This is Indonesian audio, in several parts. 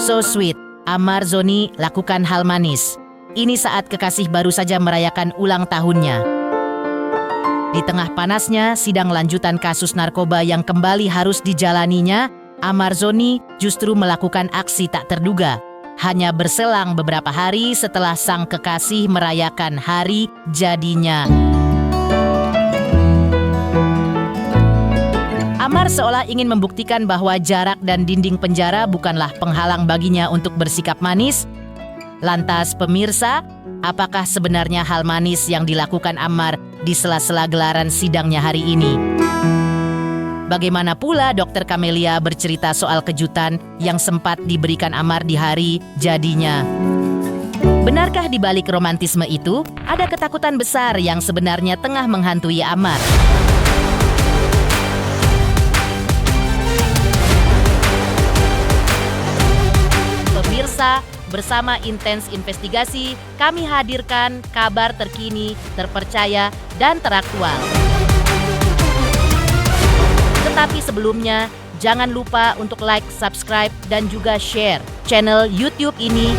So sweet, Amar Zoni lakukan hal manis. Ini saat kekasih baru saja merayakan ulang tahunnya. Di tengah panasnya sidang lanjutan kasus narkoba yang kembali harus dijalaninya, Amar Zoni justru melakukan aksi tak terduga. Hanya berselang beberapa hari setelah sang kekasih merayakan hari jadinya. Amar seolah ingin membuktikan bahwa jarak dan dinding penjara bukanlah penghalang baginya untuk bersikap manis. Lantas pemirsa, apakah sebenarnya hal manis yang dilakukan Amar di sela-sela gelaran sidangnya hari ini? Bagaimana pula Dr. Camelia bercerita soal kejutan yang sempat diberikan Amar di hari jadinya? Benarkah di balik romantisme itu, ada ketakutan besar yang sebenarnya tengah menghantui Amar? Pemirsa, bersama Intens Investigasi, kami hadirkan kabar terkini, terpercaya, dan teraktual. Tetapi sebelumnya, jangan lupa untuk like, subscribe, dan juga share channel YouTube ini.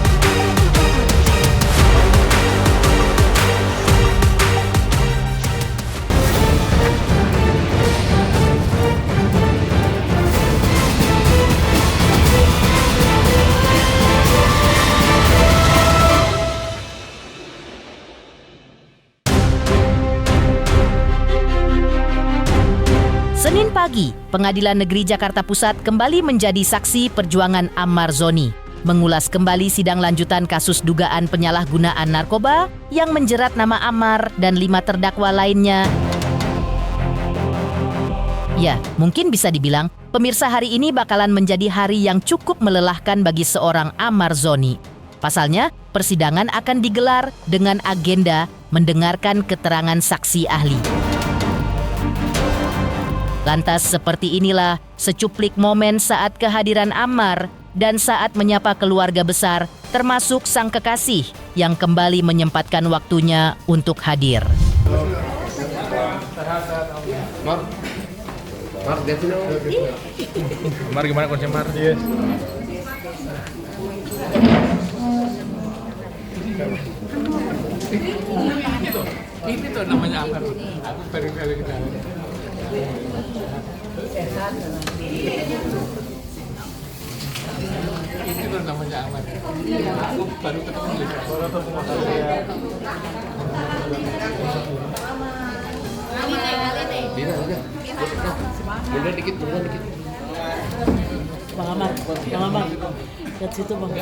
Senin pagi, Pengadilan Negeri Jakarta Pusat kembali menjadi saksi perjuangan Amar Zoni. Mengulas kembali sidang lanjutan kasus dugaan penyalahgunaan narkoba yang menjerat nama Amar dan 5 terdakwa lainnya. Ya, mungkin bisa dibilang, pemirsa hari ini bakalan menjadi hari yang cukup melelahkan bagi seorang Amar Zoni. Pasalnya, persidangan akan digelar dengan agenda mendengarkan keterangan saksi ahli. Lantas seperti inilah secuplik momen saat kehadiran Amar dan saat menyapa keluarga besar, termasuk sang kekasih yang kembali menyempatkan waktunya untuk hadir. Mar, gimana konsep Mar? Yes. Ini tuh namanya Amar. Aku kali kita. Ini tuh namanya Amar. Aku baru ketemu dia. Dina udah. Mundur dikit. Bang Amar. Lihat situ Bang.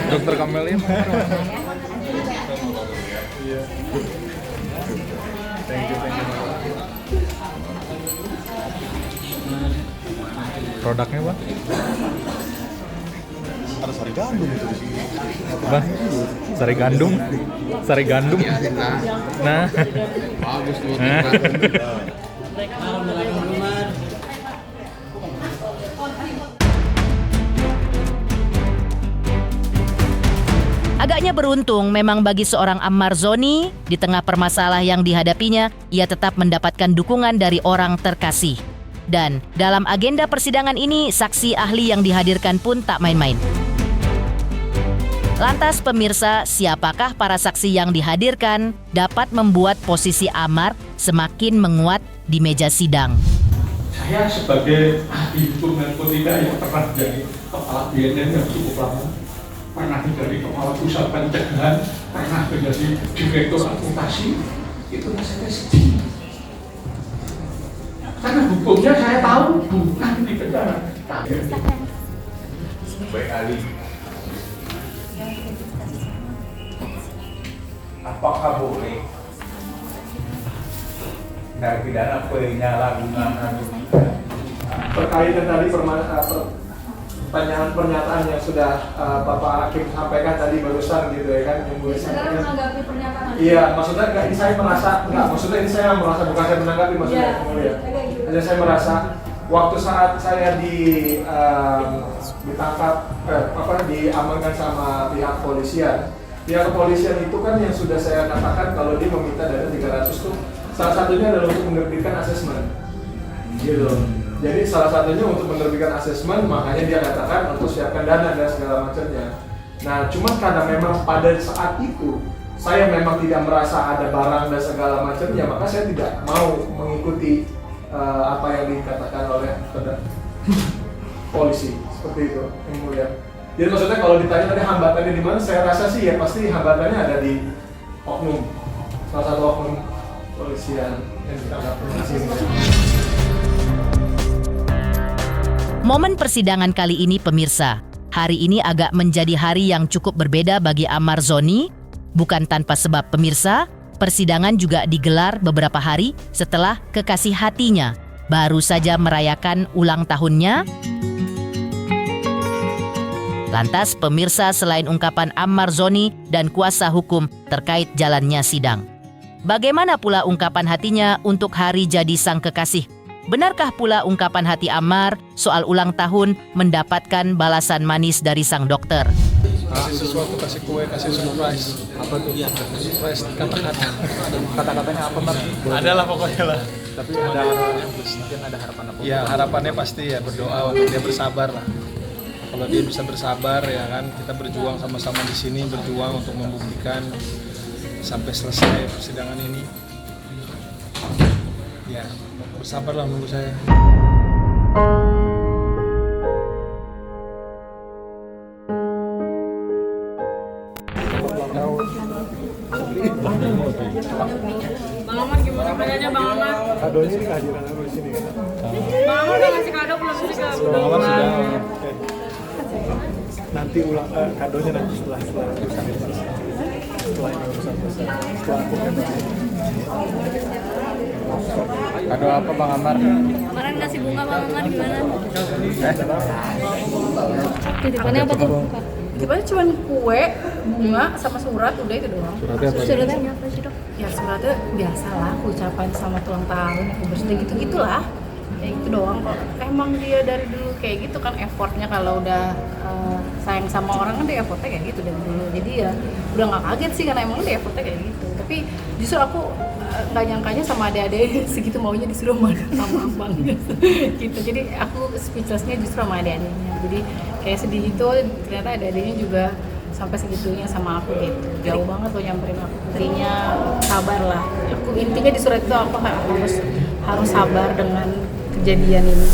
Dokter Camelia. Iya. Thank you. Produknya Bang? Ada sari gandum itu di sini. Bang, sari gandum. Nah, Bagus tuh. Agaknya beruntung memang bagi seorang Amar Zoni, di tengah permasalahan yang dihadapinya, ia tetap mendapatkan dukungan dari orang terkasih. Dan dalam agenda persidangan ini, saksi ahli yang dihadirkan pun tak main-main. Lantas pemirsa, siapakah para saksi yang dihadirkan dapat membuat posisi Amar semakin menguat di meja sidang? Saya sebagai ahli hukum narkotika yang pernah jadi kepala BNN yang cukup lama, pernah menjadi kepala pusat pencegahan, pernah menjadi direktur akuntansi, itu rasanya sedih. Karena hukumnya saya tahu bukan di penjara. Baik Ali. Apakah boleh narapidana penyalahgunaan Berkaitan tadi pernyataan yang sudah Bapak Hakim sampaikan tadi barusan gitu ya kan, yang boleh saudara menanggapi pernyataan. Iya, maksudnya enggak, ini saya merasa bukan saya menanggapi maksudnya. Ya, Hanya saya merasa waktu saat saya ditangkap diamankan sama pihak kepolisian itu kan yang sudah saya katakan kalau dia meminta dana 300 tuh salah satunya adalah untuk menerbitkan asesmen gitu. Jadi salah satunya untuk menerbitkan asesmen, makanya dia katakan untuk siapkan dana dan segala macamnya. Nah, cuma karena memang pada saat itu saya memang tidak merasa ada barang dan segala macamnya, maka saya tidak mau mengikuti apa yang dikatakan oleh polisi seperti itu, yang mulia. Jadi maksudnya kalau ditanya tadi hambatannya di mana, saya rasa sih ya pasti hambatannya ada di oknum, salah satu oknum polisian yang ditangkap di sini. Momen persidangan kali ini pemirsa, hari ini agak menjadi hari yang cukup berbeda bagi Ammar Zoni. Bukan tanpa sebab pemirsa, persidangan juga digelar beberapa hari setelah kekasih hatinya baru saja merayakan ulang tahunnya. Lantas pemirsa, selain ungkapan Ammar Zoni dan kuasa hukum terkait jalannya sidang, bagaimana pula ungkapan hatinya untuk hari jadi sang kekasih? Benarkah pula ungkapan hati Ammar soal ulang tahun mendapatkan balasan manis dari sang dokter? Kasih sesuatu, kasih kue, kasih surprise. Apa tuh? Iya, surprise, kata-kata. Kata-katanya apa, Bang? Adalah pokoknya lah. Tapi mungkin ada harapan apa? Ya, harapannya pasti ya berdoa untuk dia bersabar lah. Kalau dia bisa bersabar ya kan, kita berjuang sama-sama di sini, berjuang untuk membuktikan sampai selesai persidangan ini. Ya, bersabarlah menunggu saya. Bang Ammar gimana kabarnya Bang Ammar? Kadonya ini kehadiran aku di sini kan? Bang Ammar udah ngasih kado belum sih ke Bang Ammar sudah. Nanti ulang kadonya nanti setelah urusan ini selesai. Setelah ini urusan selesai. Setelah aku Kado apa, Bang Ammar? kemarin ngasih bunga Bang Ammar gimana? Titipannya apa tuh? Titipannya cuma kue, bunga, sama surat, udah itu doang. Suratnya apa sih dok? Ya suratnya biasa lah, ucapan selamat ulang tahun, aku birthday gitu-gitulah. Ya itu doang kok. Emang dia dari dulu kayak gitu kan, effortnya kalau udah sayang sama orang kan dia effortnya kayak gitu dari dulu. Jadi ya udah nggak kaget sih karena emang dia effortnya kayak gitu. Tapi justru aku nggak nyangkanya sama adik-adiknya segitu maunya disuruh sama abang gitu. Jadi aku speechlessnya justru sama adik-adiknya. Jadi kayak sedih itu ternyata adik-adiknya juga sampai segitunya sama aku gitu. Jauh banget loh nyamperin aku. Intinya sabar lah. Aku intinya di surat itu aku harus sabar dengan kejadian ini.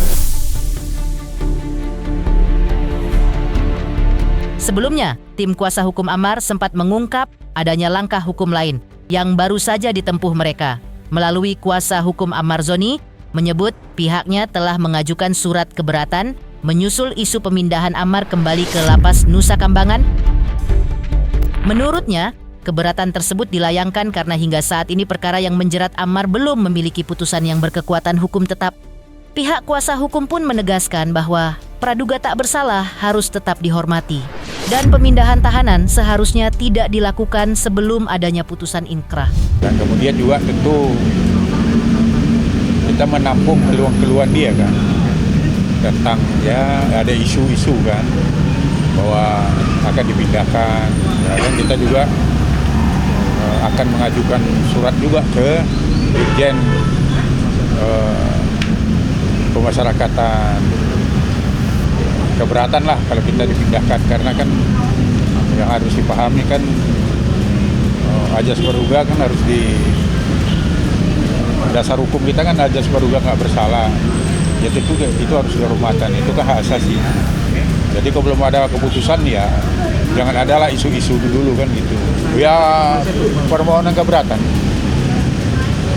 Sebelumnya, tim kuasa hukum Ammar sempat mengungkap adanya langkah hukum lain yang baru saja ditempuh mereka. Melalui kuasa hukum Ammar Zoni, menyebut pihaknya telah mengajukan surat keberatan menyusul isu pemindahan Ammar kembali ke Lapas Nusa Kambangan. Menurutnya, keberatan tersebut dilayangkan karena hingga saat ini perkara yang menjerat Ammar belum memiliki putusan yang berkekuatan hukum tetap. Pihak kuasa hukum pun menegaskan bahwa praduga tak bersalah harus tetap dihormati dan pemindahan tahanan seharusnya tidak dilakukan sebelum adanya putusan inkrah. Dan kemudian juga tentu kita menampung keluhan-keluhan dia kan tentang ya ada isu-isu kan bahwa akan dipindahkan, dan kita juga akan mengajukan surat juga ke Dirjen Pemasyarakatan. Keberatan lah kalau kita dipindahkan, karena kan yang harus dipahami kan ajas praduga kan harus dasar hukum kita kan ajas praduga nggak bersalah, ya itu harus dihormatan, itu kan hak asasi. Jadi kalau belum ada keputusan ya jangan adalah isu-isu dulu kan gitu. Ya permohonan keberatan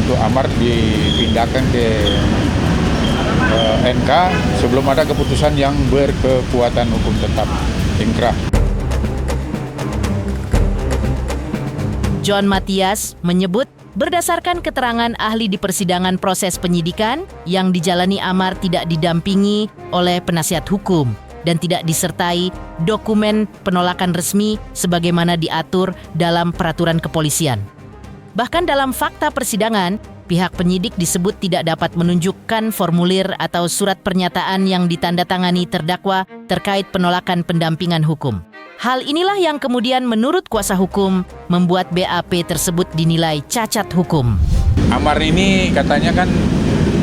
untuk Ammar dipindahkan ke NK sebelum ada keputusan yang berkekuatan hukum tetap inkrah. John Matias menyebut berdasarkan keterangan ahli di persidangan proses penyidikan yang dijalani Ammar tidak didampingi oleh penasihat hukum dan tidak disertai dokumen penolakan resmi sebagaimana diatur dalam peraturan kepolisian. Bahkan dalam fakta persidangan, pihak penyidik disebut tidak dapat menunjukkan formulir atau surat pernyataan yang ditandatangani terdakwa terkait penolakan pendampingan hukum. Hal inilah yang kemudian menurut kuasa hukum membuat BAP tersebut dinilai cacat hukum. Ammar ini katanya kan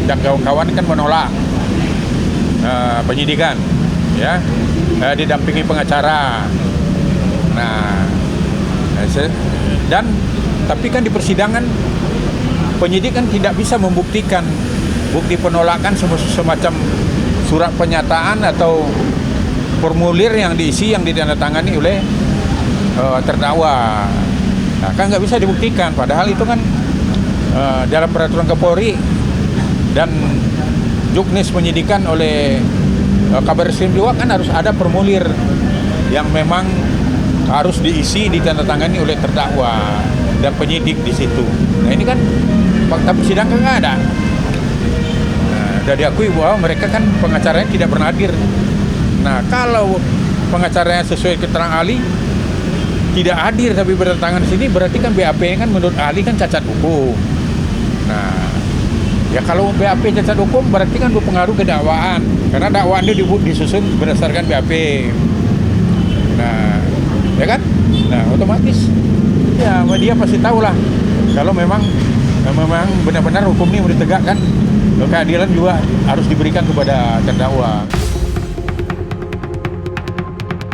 dan kawan-kawan kan menolak penyidikan, ya, didampingi pengacara. Nah, tapi kan di persidangan penyidik kan tidak bisa membuktikan bukti penolakan semacam surat pernyataan atau formulir yang diisi yang ditandatangani oleh terdakwa. Nah, kan nggak bisa dibuktikan. Padahal itu kan dalam peraturan Kapolri dan juknis penyidikan oleh Kabar Reskrim juga kan harus ada formulir yang memang harus diisi ditandatangani oleh terdakwa dan penyidik di situ. Nah ini kan fakta persidangan nggak ada. Nah, dan diakui bahwa mereka kan pengacaranya tidak pernah hadir. Nah kalau pengacaranya sesuai keterangan ahli tidak hadir tapi berdatangan di sini, berarti kan BAP kan menurut ahli kan cacat hukum. Nah ya kalau BAP cacat hukum berarti kan berpengaruh ke dakwaan, karena dakwaan itu disusun berdasarkan BAP. Nah ya kan? Nah otomatis ya dia pasti tahu lah kalau memang benar-benar hukum ini mau ditegakkan, keadilan juga harus diberikan kepada terdakwa.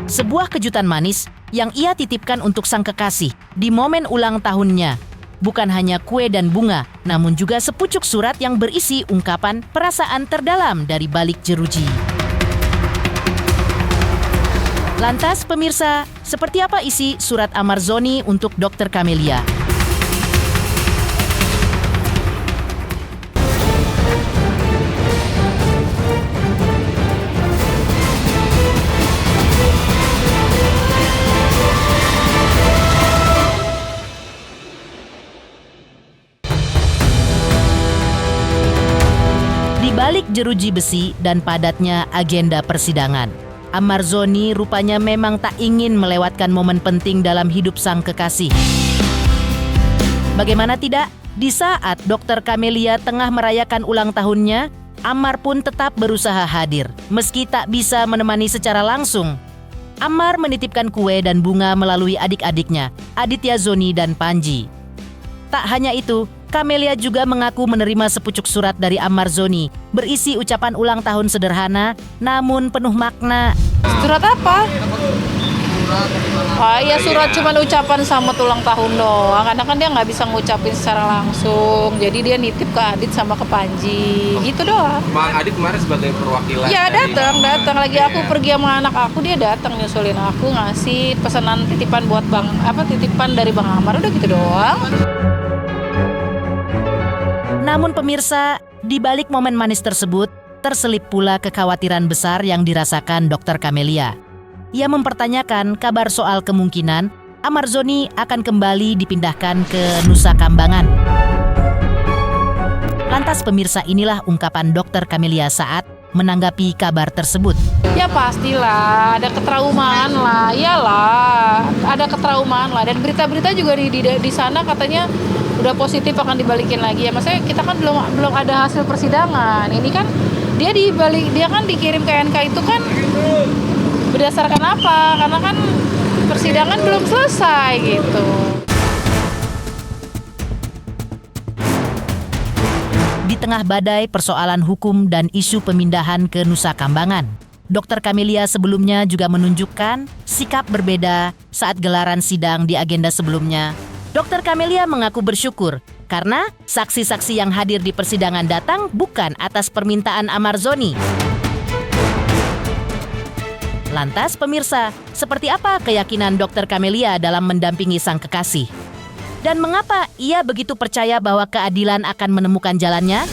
Sebuah kejutan manis yang ia titipkan untuk sang kekasih di momen ulang tahunnya. Bukan hanya kue dan bunga, namun juga sepucuk surat yang berisi ungkapan perasaan terdalam dari balik jeruji. Lantas pemirsa, seperti apa isi surat Amarzoni untuk Dr. Camelia? Di balik jeruji besi dan padatnya agenda persidangan, Amarzoni rupanya memang tak ingin melewatkan momen penting dalam hidup sang kekasih. Bagaimana tidak, di saat Dr. Camelia tengah merayakan ulang tahunnya, Amar pun tetap berusaha hadir, meski tak bisa menemani secara langsung. Amar menitipkan kue dan bunga melalui adik-adiknya, Aditya Zoni dan Panji. Tak hanya itu, Camelia juga mengaku menerima sepucuk surat dari Amarzoni berisi ucapan ulang tahun sederhana namun penuh makna. Surat apa? Ya surat cuma ucapan selamat ulang tahun doang. Karena kan dia nggak bisa ngucapin secara langsung. Jadi dia nitip ke Adit sama ke Panji. Gitu doang. Bang Adit kemarin sebagai perwakilan. Ya datang. Lagi aku pergi sama anak aku, dia datang nyusulin aku, ngasih pesanan titipan buat titipan dari Bang Amar, udah gitu doang. Namun pemirsa, di balik momen manis tersebut, terselip pula kekhawatiran besar yang dirasakan Dr. Camelia. Ia mempertanyakan kabar soal kemungkinan Amarzoni akan kembali dipindahkan ke Nusa Kambangan. Lantas pemirsa, inilah ungkapan Dr. Camelia saat menanggapi kabar tersebut. Ya pastilah, ada ketraumaan lah, iyalah, ada ketraumaan lah. Dan berita-berita juga di sana katanya udah positif akan dibalikin lagi. Ya maksudnya kita kan belum ada hasil persidangan. Ini kan dia kan dikirim ke NK itu kan berdasarkan apa? Karena kan persidangan belum selesai gitu. Di tengah badai persoalan hukum dan isu pemindahan ke Nusa Kambangan, Dr. Camelia sebelumnya juga menunjukkan sikap berbeda saat gelaran sidang di agenda sebelumnya. Dr. Camelia mengaku bersyukur karena saksi-saksi yang hadir di persidangan datang bukan atas permintaan Amarzoni. Lantas pemirsa, seperti apa keyakinan Dr. Camelia dalam mendampingi sang kekasih? Dan mengapa ia begitu percaya bahwa keadilan akan menemukan jalannya?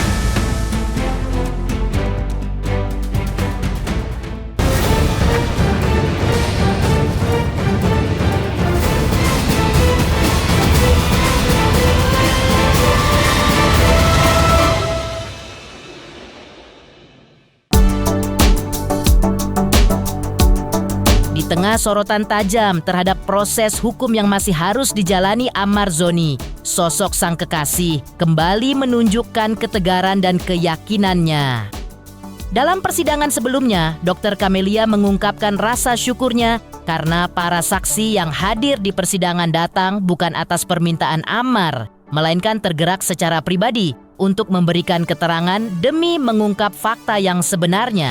Di tengah sorotan tajam terhadap proses hukum yang masih harus dijalani Amarzoni, sosok sang kekasih kembali menunjukkan ketegaran dan keyakinannya. Dalam persidangan sebelumnya, Dr. Camelia mengungkapkan rasa syukurnya karena para saksi yang hadir di persidangan datang bukan atas permintaan Amar, melainkan tergerak secara pribadi untuk memberikan keterangan demi mengungkap fakta yang sebenarnya.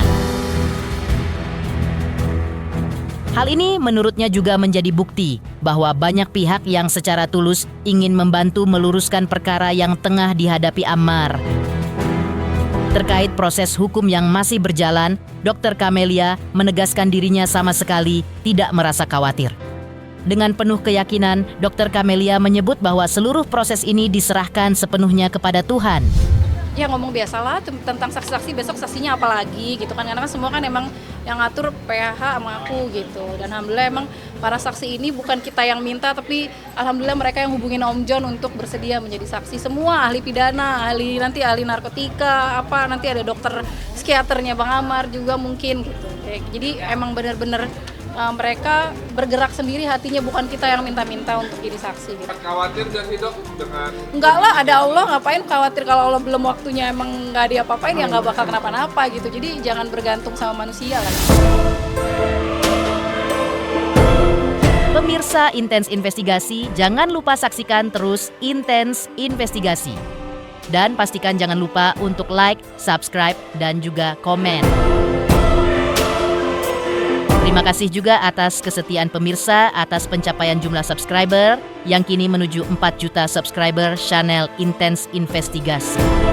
Hal ini menurutnya juga menjadi bukti bahwa banyak pihak yang secara tulus ingin membantu meluruskan perkara yang tengah dihadapi Ammar. Terkait proses hukum yang masih berjalan, Dr. Camelia menegaskan dirinya sama sekali tidak merasa khawatir. Dengan penuh keyakinan, Dr. Camelia menyebut bahwa seluruh proses ini diserahkan sepenuhnya kepada Tuhan. Ya ngomong biasalah tentang saksi-saksi, besok saksinya apa lagi gitu kan, karena kan semua kan emang yang ngatur PH sama aku gitu. Dan alhamdulillah emang para saksi ini bukan kita yang minta, tapi alhamdulillah mereka yang hubungin Om John untuk bersedia menjadi saksi. Semua ahli pidana, ahli narkotika, nanti ada dokter psikiaternya Bang Ammar juga mungkin gitu. Jadi emang benar-benar mereka bergerak sendiri hatinya, bukan kita yang minta-minta untuk jadi saksi gitu. Khawatir gak sih dok dengan... Enggak lah, ada Allah, ngapain khawatir kalau Allah belum waktunya, emang nggak diapa-apain ya nggak bakal kenapa-napa gitu. Jadi jangan bergantung sama manusia lah. Pemirsa Intens Investigasi, jangan lupa saksikan terus Intens Investigasi. Dan pastikan jangan lupa untuk like, subscribe, dan juga komen. Terima kasih juga atas kesetiaan pemirsa atas pencapaian jumlah subscriber yang kini menuju 4 juta subscriber channel Intens Investigasi.